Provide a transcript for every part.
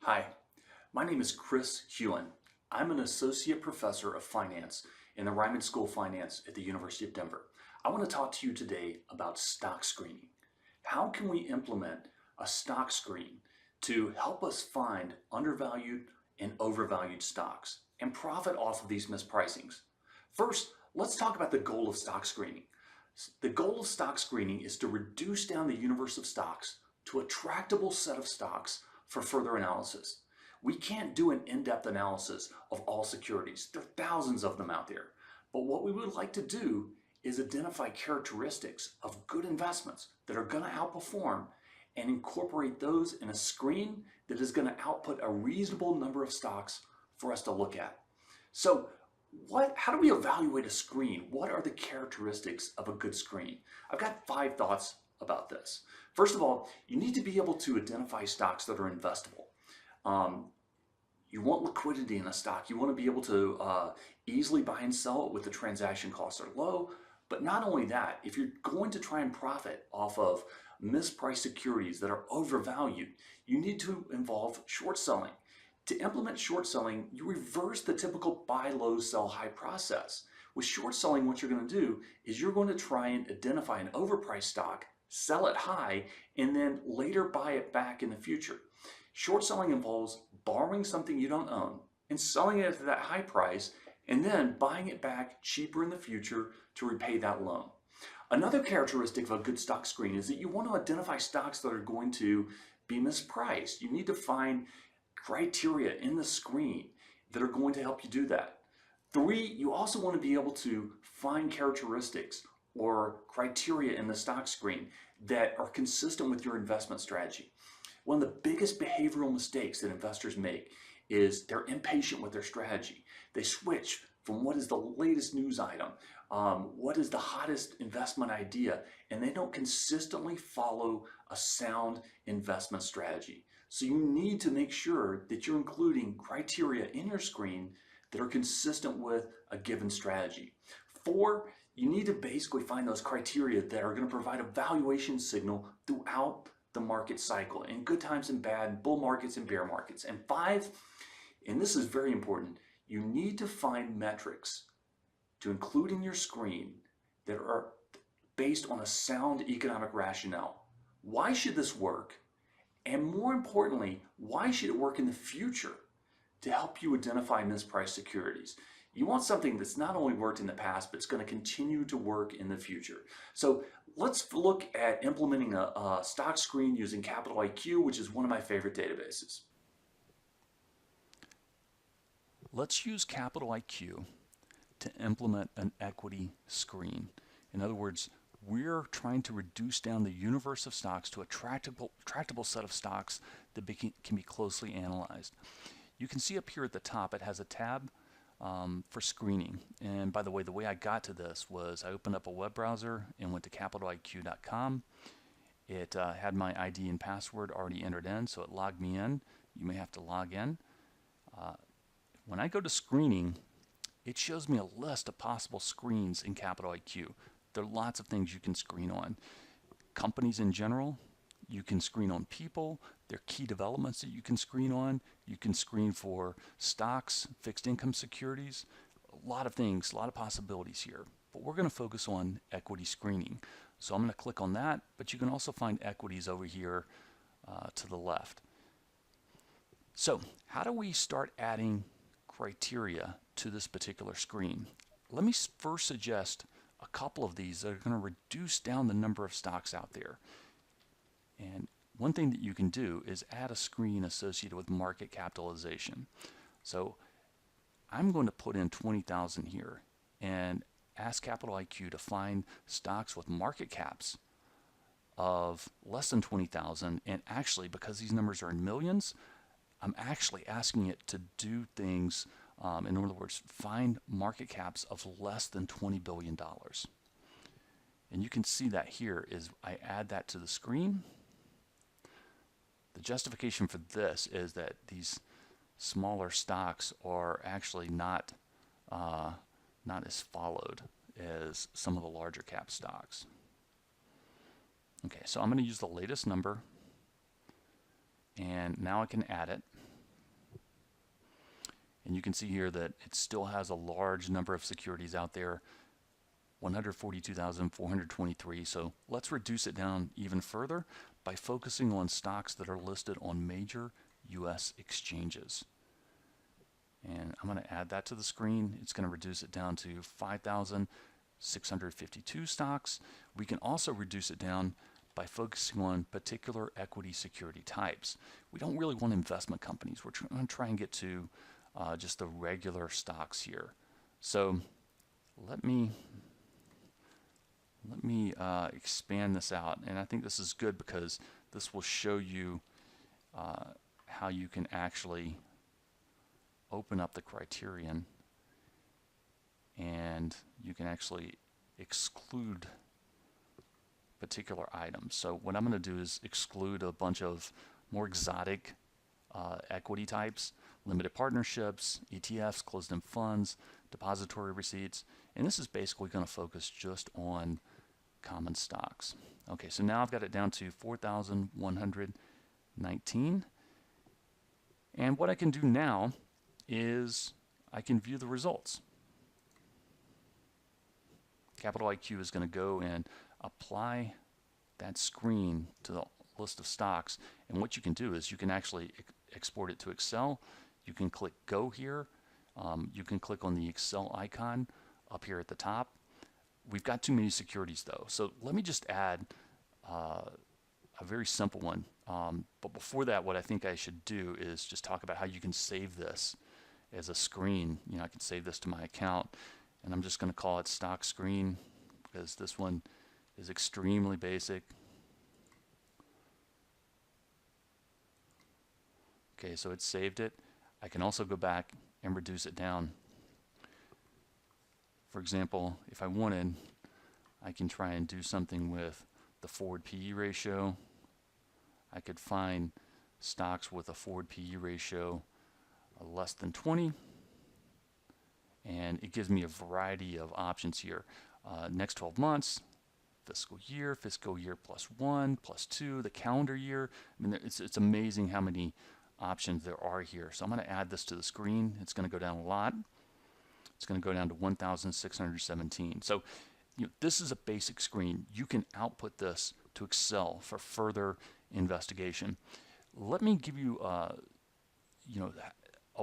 Hi, my name is Chris Hewen. I'm an associate professor of finance in the Ryman School of Finance at the University of Denver. I want to talk to you today about stock screening. How can we implement a stock screen to help us find undervalued and overvalued stocks and profit off of these mispricings? First, let's talk about the goal of stock screening. The goal of stock screening is to reduce down the universe of stocks to a tractable set of stocks for further analysis. We can't do an in-depth analysis of all securities. There are thousands of them out there. But what we would like to do is identify characteristics of good investments that are going to outperform and incorporate those in a screen that is going to output a reasonable number of stocks for us to look at. So how do we evaluate a screen? What are the characteristics of a good screen? I've got 5 thoughts about this. First of all, you need to be able to identify stocks that are investable. You want liquidity in a stock. You want to be able to easily buy and sell it with the transaction costs are low. But not only that, if you're going to try and profit off of mispriced securities that are overvalued, you need to involve short selling. To implement short selling, you reverse the typical buy low, sell high process. With short selling, what you're going to do is you're going to try and identify an overpriced stock, sell it high, and then later buy it back in the future. Short selling involves borrowing something you don't own and selling it at that high price and then buying it back cheaper in the future to repay that loan. Another characteristic of a good stock screen is that you want to identify stocks that are going to be mispriced. You need to find criteria in the screen that are going to help you do that. 3, you also want to be able to find characteristics or criteria in the stock screen that are consistent with your investment strategy. One of the biggest behavioral mistakes that investors make is they're impatient with their strategy. They switch from what is the latest news item, what is the hottest investment idea, and they don't consistently follow a sound investment strategy. So you need to make sure that you're including criteria in your screen that are consistent with a given strategy. 4, you need to basically find those criteria that are going to provide a valuation signal throughout the market cycle, in good times and bad, bull markets and bear markets. And 5, and this is very important, you need to find metrics to include in your screen that are based on a sound economic rationale. Why should this work? And more importantly, why should it work in the future to help you identify mispriced securities? You want something that's not only worked in the past, but it's going to continue to work in the future. So let's look at implementing a stock screen using Capital IQ, which is one of my favorite databases. Let's use Capital IQ to implement an equity screen. In other words, we're trying to reduce down the universe of stocks to a tractable set of stocks that can be closely analyzed. You can see up here at the top it has a tab for screening. And by the way I got to this was I opened up a web browser and went to capitaliq.com. It had my ID and password already entered in, so it logged me in. You may have to log in. When I go to screening, it shows me a list of possible screens in Capital IQ. There are lots of things you can screen on. Companies in general, you can screen on people. There are key developments that you can screen on. You can screen for stocks, fixed income securities, a lot of things, a lot of possibilities here. But we're going to focus on equity screening. So I'm going to click on that, but you can also find equities over here to the left. So how do we start adding criteria to this particular screen? Let me first suggest a couple of these that are going to reduce down the number of stocks out there. And one thing that you can do is add a screen associated with market capitalization. So I'm going to put in 20,000 here and ask Capital IQ to find stocks with market caps of less than 20,000. And actually, because these numbers are in millions, I'm actually asking it to do things, in other words, find market caps of less than $20 billion. And you can see that here is I add that to the screen. The justification for this is that these smaller stocks are actually not as followed as some of the larger cap stocks. Okay, so I'm going to use the latest number, and now I can add it. And you can see here that it still has a large number of securities out there, 142,423. So let's reduce it down even further by focusing on stocks that are listed on major US exchanges. And I'm going to add that to the screen. It's going to reduce it down to 5,652 stocks. We can also reduce it down by focusing on particular equity security types. We don't really want investment companies. We're going to try and get to just the regular stocks here. So let me expand this out, and I think this is good because this will show you how you can actually open up the criterion and you can actually exclude particular items. So what I'm going to do is exclude a bunch of more exotic equity types, limited partnerships, ETFs, closed-end funds, depository receipts, and this is basically going to focus just on common stocks. Okay, so now I've got it down to 4,119, and what I can do now is I can view the results. Capital IQ is going to go and apply that screen to the list of stocks, and what you can do is you can actually export it to Excel. You can click Go here. You can click on the Excel icon up here at the top. We've got too many securities though, so let me just add a very simple one. But before that, what I think I should do is just talk about how you can save this as a screen. You know, I can save this to my account, and I'm just going to call it stock screen because this one is extremely basic. Okay, so it saved it. I can also go back and reduce it down. For example, if I wanted, I can try and do something with the forward PE ratio. I could find stocks with a forward PE ratio less than 20, and it gives me a variety of options here. Next 12 months, fiscal year +1, +2, the calendar year. I mean, it's amazing how many options there are here. So I'm going to add this to the screen. It's going to go down a lot. It's going to go down to 1,617. So this is a basic screen. You can output this to Excel for further investigation. Let me give you a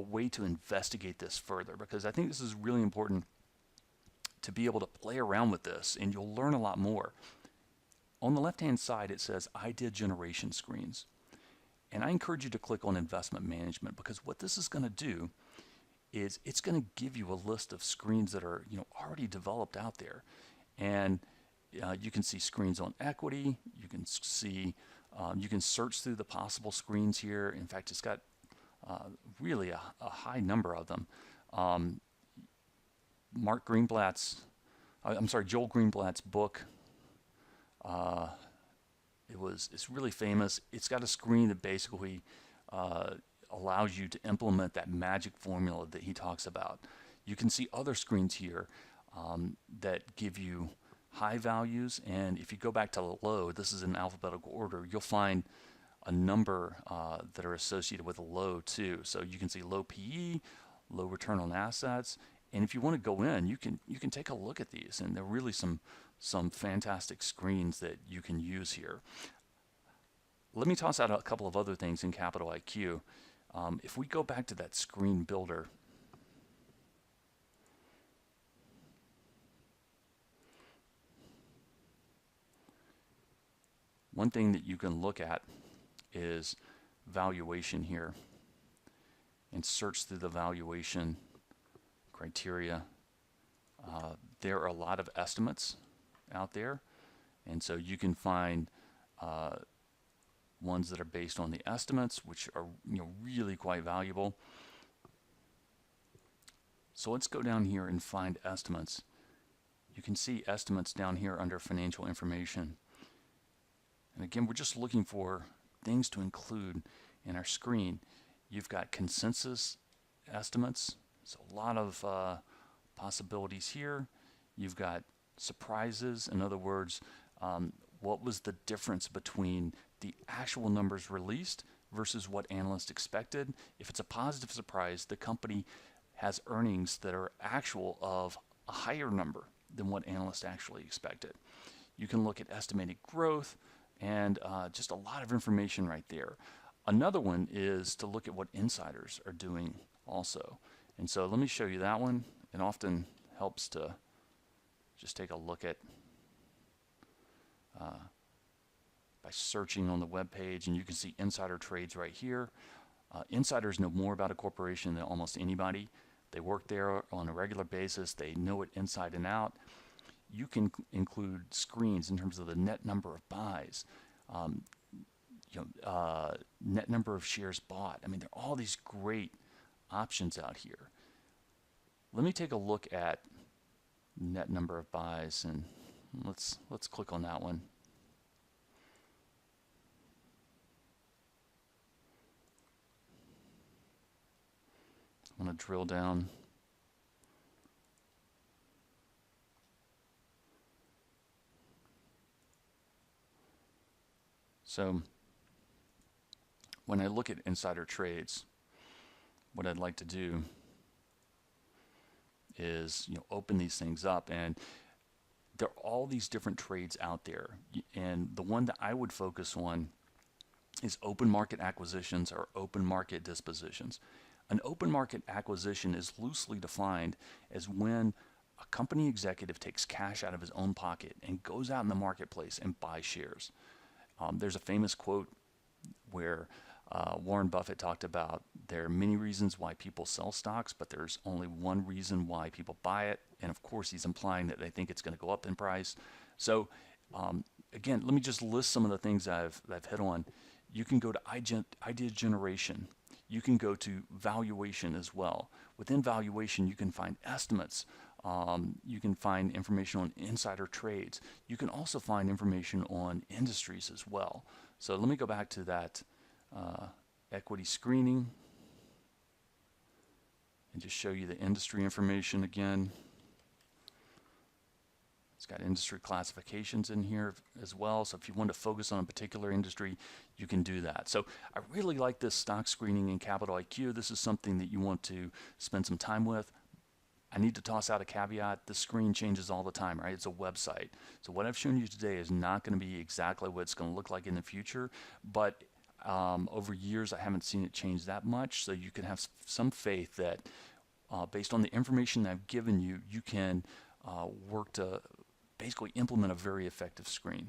way to investigate this further, because I think this is really important to be able to play around with this, and you'll learn a lot more. On the left hand side it says idea generation screens, and I encourage you to click on investment management, because what this is going to do is it's going to give you a list of screens that are already developed out there, and you can see screens on equity. You can see you can search through the possible screens here. In fact, it's got really a high number of them. Joel Greenblatt's book, it's really famous. It's got a screen that basically allows you to implement that magic formula that he talks about. You can see other screens here that give you high values, and if you go back to low, this is in alphabetical order, you'll find a number that are associated with a low too. So you can see low PE, low return on assets, and if you want to go in, you can take a look at these, and there are really some fantastic screens that you can use here. Let me toss out a couple of other things in Capital IQ. If we go back to that screen builder, one thing that you can look at is valuation here, and search through the valuation criteria. There are a lot of estimates out there, and so you can find ones that are based on the estimates, which are really quite valuable. So let's go down here and find estimates. You can see estimates down here under financial information, and again, we're just looking for things to include in our screen. You've got consensus estimates, so a lot of possibilities here. You've got surprises, in other words, what was the difference between the actual numbers released versus what analysts expected. If it's a positive surprise, the company has earnings that are actual of a higher number than what analysts actually expected. You can look at estimated growth and just a lot of information right there. Another one is to look at what insiders are doing also. And so let me show you that one. It often helps to just take a look at by searching on the web page, and you can see insider trades right here. Insiders know more about a corporation than almost anybody. They work there on a regular basis. They know it inside and out. You can include screens in terms of the net number of buys, net number of shares bought. I mean, there are all these great options out here. Let me take a look at net number of buys, and let's click on that one. I'm going to drill down. So when I look at insider trades, what I'd like to do is open these things up, and there are all these different trades out there, and the one that I would focus on is open market acquisitions or open market dispositions. An open market acquisition is loosely defined as when a company executive takes cash out of his own pocket and goes out in the marketplace and buys shares. There's a famous quote where Warren Buffett talked about there are many reasons why people sell stocks, but there's only one reason why people buy it. And of course, he's implying that they think it's going to go up in price. So again, let me just list some of the things I've hit on. You can go to idea generation. You can go to valuation as well. Within valuation, you can find estimates. You can find information on insider trades. You can also find information on industries as well. So let me go back to that equity screening and just show you the industry information again. It's got industry classifications in here as well. So if you want to focus on a particular industry, you can do that. So I really like this stock screening in Capital IQ. This is something that you want to spend some time with. I need to toss out a caveat. The screen changes all the time, right? It's a website. So what I've shown you today is not going to be exactly what it's going to look like in the future, but over years I haven't seen it change that much. So you can have some faith that based on the information that I've given you, you can work to basically implement a very effective screen.